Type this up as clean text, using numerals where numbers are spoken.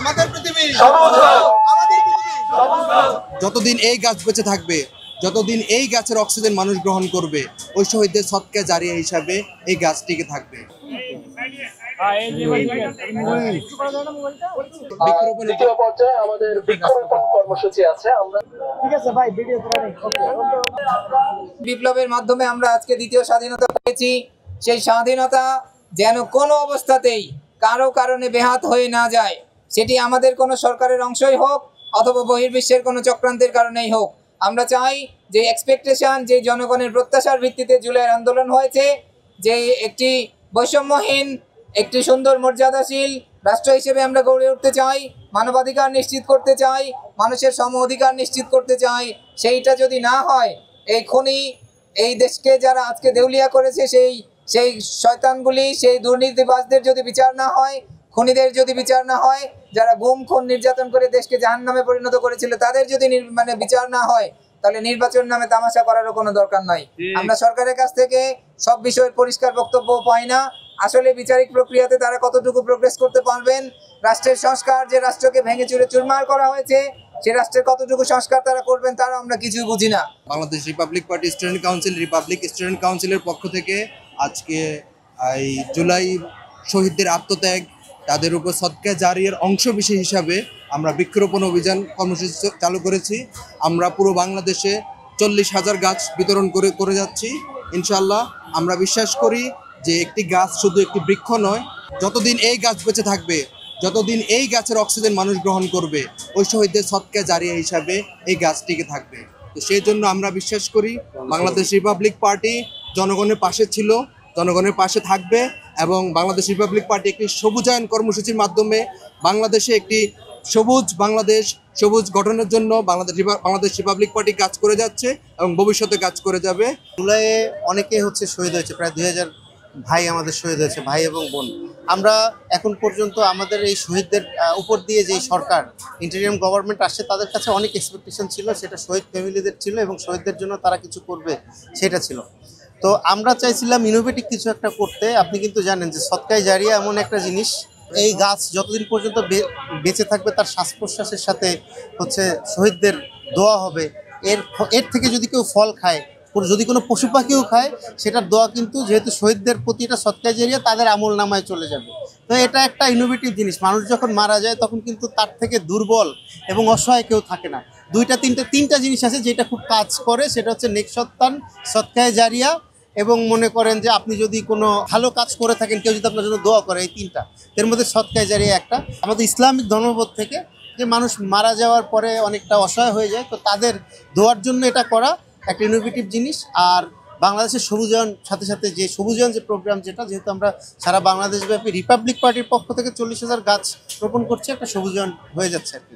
আমাদের পৃথিবী, যতদিন এই গাছ বেঁচে থাকবে, যতদিন এই গাছের অক্সিজেন মানুষ গ্রহণ করবে, ওই শহীদদের সদকা জারিয়া হিসাবে এই গাছ টিকে থাকবে। দ্বিতীয় পর্যায়ে আমাদের বৃক্ষরোপণ কর্মসূচি আছে। বিপ্লবের মাধ্যমে আমরা আজকে দ্বিতীয় স্বাধীনতা পেয়েছি। সেই স্বাধীনতা যেন কোনো অবস্থাতেই কারো কারণে ব্যাহত হয়ে না যায়, সেটি আমাদের কোনো সরকারের অংশই হোক অথবা বহির্বিশ্বের কোনো চক্রান্তের কারণেই হোক। আমরা চাই যে এক্সপেকটেশন, যে জনগণের প্রত্যাশার ভিত্তিতে জুলাইয়ের আন্দোলন হয়েছে, যে একটি বৈষম্যহীন, একটি সুন্দর মর্যাদাশীল রাষ্ট্র হিসেবে আমরা গড়ে উঠতে চাই, মানবাধিকার নিশ্চিত করতে চাই, মানুষের সম অধিকার নিশ্চিত করতে চাই। সেইটা যদি না হয়, এই খনি, এই দেশকে যারা আজকে দেউলিয়া করেছে, সেই শয়তানগুলি, সেই দুর্নীতিবাজদের যদি বিচার না হয়, খুনিদের যদি বিচার না হয়, যারা গুম খুন নির্যাতন করে দেশকে জাহান্নামে পরিণত করেছিল, তাদের যদি বিচার না হয়, তাহলে নির্বাচন নামে তামাশা করারও কোনো দরকার নাই। আমরা সরকারের কাছ থেকে সব বিষয়ের পরিষ্কার বক্তব্য পাই না। আসলে বিচারিক প্রক্রিয়াতে তারা কতটুকু প্রোগ্রেস করতে পারবেন, রাষ্ট্রের সংস্কার, যে রাষ্ট্রকে ভেঙে চুরে চুরমার করা হয়েছে, সে রাষ্ট্রের কতটুকু সংস্কার তারা করবেন, তারা আমরা কিছুই বুঝি না। Bangladesh Republic party student council, Republic student কাউন্সিলের পক্ষ থেকে আজকে এই জুলাই শহীদদের আত্মত্যাগ, তাদের উপর সদকা জারিয়ার অংশ বিশেষ হিসাবে আমরা বৃক্ষরোপণ অভিযান কর্মসূচি চালু করেছি। আমরা পুরো বাংলাদেশে 40,000 গাছ বিতরণ করে যাচ্ছি ইনশাল্লাহ। আমরা বিশ্বাস করি যে একটি গাছ শুধু একটি বৃক্ষ নয়, যতদিন এই গাছ বেঁচে থাকবে, যতদিন এই গাছের অক্সিজেন মানুষ গ্রহণ করবে, ওই শহীদদের সদকা জারিয়া হিসাবে এই গাছ টিকে থাকবে। তো সেই জন্য আমরা বিশ্বাস করি বাংলাদেশ রিপাবলিক পার্টি জনগণের পাশে ছিল, জনগণের পাশে থাকবে, এবং বাংলাদেশ রিপাবলিক পার্টি একটি সবুজায়ন কর্মসূচির মাধ্যমে বাংলাদেশে একটি সবুজ বাংলাদেশ, সবুজ গঠনের জন্য বাংলাদেশ রিপাবলিক পার্টি কাজ করে যাচ্ছে এবং ভবিষ্যতে কাজ করে যাবে। জুলাইয়ে অনেকে শহীদ হয়েছে, প্রায় 2000 ভাই আমাদের শহীদ হয়েছে, ভাই এবং বোন। আমরা এখন পর্যন্ত আমাদের এই শহীদদের উপর দিয়ে যে সরকার, ইন্টারিয়াম গভর্নমেন্ট আসছে, তাদের কাছে অনেক এক্সপেকটেশন ছিল, সেটা শহীদ ফ্যামিলিদের ছিল এবং শহীদদের জন্য তারা কিছু করবে সেটা ছিল। তো আমরা চাইছিলাম ইনোভেটিভ কিছু একটা করতে। আপনি কিন্তু জানেন যে সদকায়ে জারিয়া এমন একটা জিনিস, এই গাছ যতদিন পর্যন্ত বেঁচে থাকবে, তার শ্বাস প্রশ্বাসের সাথে শহীদদের দোয়া হবে। এর থেকে যদি কেউ ফল খায়, যদি কোনো পশু পাখিও খায়, সেটার দোয়া কিন্তু যেহেতু শহীদদের প্রতি এটা সদকায়ে জারিয়া, তাদের আমল নামায় চলে যাবে। তো এটা একটা ইনোভেটিভ জিনিস। মানুষ যখন মারা যায় তখন কিন্তু তার থেকে দুর্বল এবং অসহায় কেউ থাকে না। তিনটা জিনিস আছে যেটা খুব কাজ করে, সেটা হচ্ছে নেক সন্তান, সদকায়ে জারিয়া, এবং মনে করেন যে আপনি যদি কোনো ভালো কাজ করে থাকেন, কেউ যদি আপনার জন্য দোয়া করে, এই তিনটা, এর মধ্যে সদকায়ে জারিয়া একটা। আমাদের ইসলামিক ধর্মবোধ থেকে যে মানুষ মারা যাওয়ার পরে অনেকটা অসহায় হয়ে যায়, তো তাদের দোয়ার জন্য এটা করা একটা ইনোভেটিভ জিনিস। আর বাংলাদেশের সবুজায়ন সাথে সাথে যে সবুজায়ন যে প্রোগ্রাম, যেহেতু আমরা সারা বাংলাদেশব্যাপী রিপাবলিক পার্টির পক্ষ থেকে 40,000 গাছ রোপণ করছি, একটা সবুজায়ন হয়ে যাচ্ছে আর কি।